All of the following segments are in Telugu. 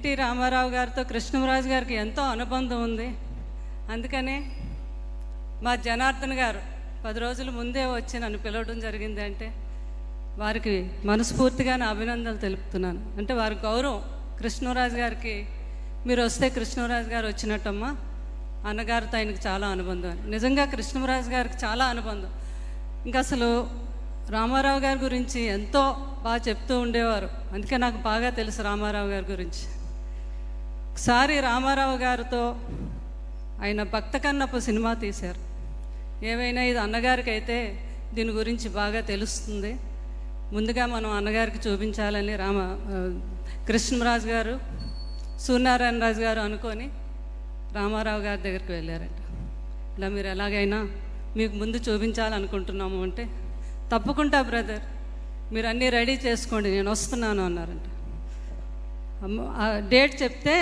ఎన్టీ రామారావు గారితో కృష్ణరాజు గారికి ఎంతో అనుబంధం ఉంది. అందుకనే మా జనార్దన్ గారు 10 రోజుల ముందే వచ్చి నన్ను పిలవడం జరిగింది. అంటే వారికి మనస్ఫూర్తిగా నా అభినందనలు తెలుపుతున్నాను. అంటే వారి గౌరవం కృష్ణరాజు గారికి, మీరు వస్తే కృష్ణరాజు గారు వచ్చినట్టమ్మా, అన్నగారితో ఆయనకు చాలా అనుబంధం. నిజంగా కృష్ణరాజు గారికి చాలా అనుబంధం. ఇంకా అసలు రామారావు గారి గురించి ఎంతో బాగా చెప్తూ ఉండేవారు. అందుకే నాకు బాగా తెలుసు రామారావు గారి గురించి. ఒకసారి రామారావు గారితో ఆయన భక్త కన్నప్ప సినిమా తీశారు. ఏమైనా ఇది అన్నగారికి అయితే దీని గురించి బాగా తెలుస్తుంది, ముందుగా మనం అన్నగారికి చూపించాలని కృష్ణరాజు గారు, సూర్యనారాయణ రాజు గారు అనుకొని రామారావు గారి దగ్గరికి వెళ్ళారంట. ఇలా మీరు ఎలాగైనా మీకు ముందు చూపించాలనుకుంటున్నాము అంటే, తప్పకుండా బ్రదర్, మీరు అన్నీ రెడీ చేసుకోండి, నేను వస్తున్నాను అన్నారంట. ఆ డేట్ చెప్తే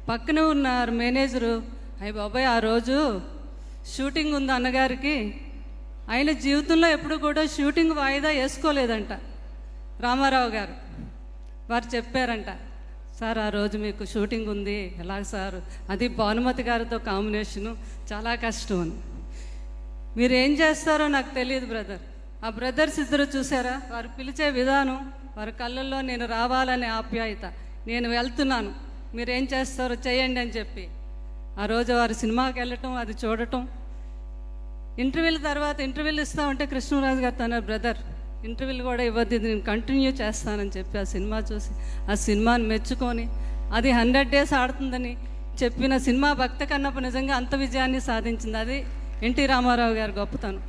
పక్కనే ఉన్నారు మేనేజరు, అయ్య బాబాయ్ ఆ రోజు షూటింగ్ ఉంది అన్నగారికి, ఆయన జీవితంలో ఎప్పుడు కూడా షూటింగ్ వాయిదా వేసుకోలేదంట రామారావు గారు. వారు చెప్పారంట, సార్ ఆ రోజు మీకు షూటింగ్ ఉంది, ఎలాగ సార్, అది భానుమతి గారితో కాంబినేషను, చాలా కష్టం అని. మీరు ఏం చేస్తారో నాకు తెలియదు బ్రదర్. ఆ బ్రదర్స్ ఇద్దరు చూసారా, వారు పిలిచే విధానం, వారి కళ్ళల్లో నేను రావాలనే ఆప్యాయత, నేను వెళ్తున్నాను, మీరేం చేస్తారో చేయండి అని చెప్పి ఆ రోజు వారు సినిమాకి వెళ్ళటం, అది చూడటం. ఇంటర్వ్యూల తర్వాత ఇంటర్వ్యూలు ఇస్తామంటే కృష్ణరాజు గారు తన బ్రదర్ ఇంటర్వ్యూలు కూడా ఇవ్వద్దు, నేను కంటిన్యూ చేస్తానని చెప్పి ఆ సినిమా చూసి ఆ సినిమాని మెచ్చుకొని, అది 100 days ఆడుతుందని చెప్పిన సినిమా భక్త కన్నప్ప నిజంగా అంత విజయాన్ని సాధించింది. అది ఎన్టీ రామారావు గారి గొప్పతనం.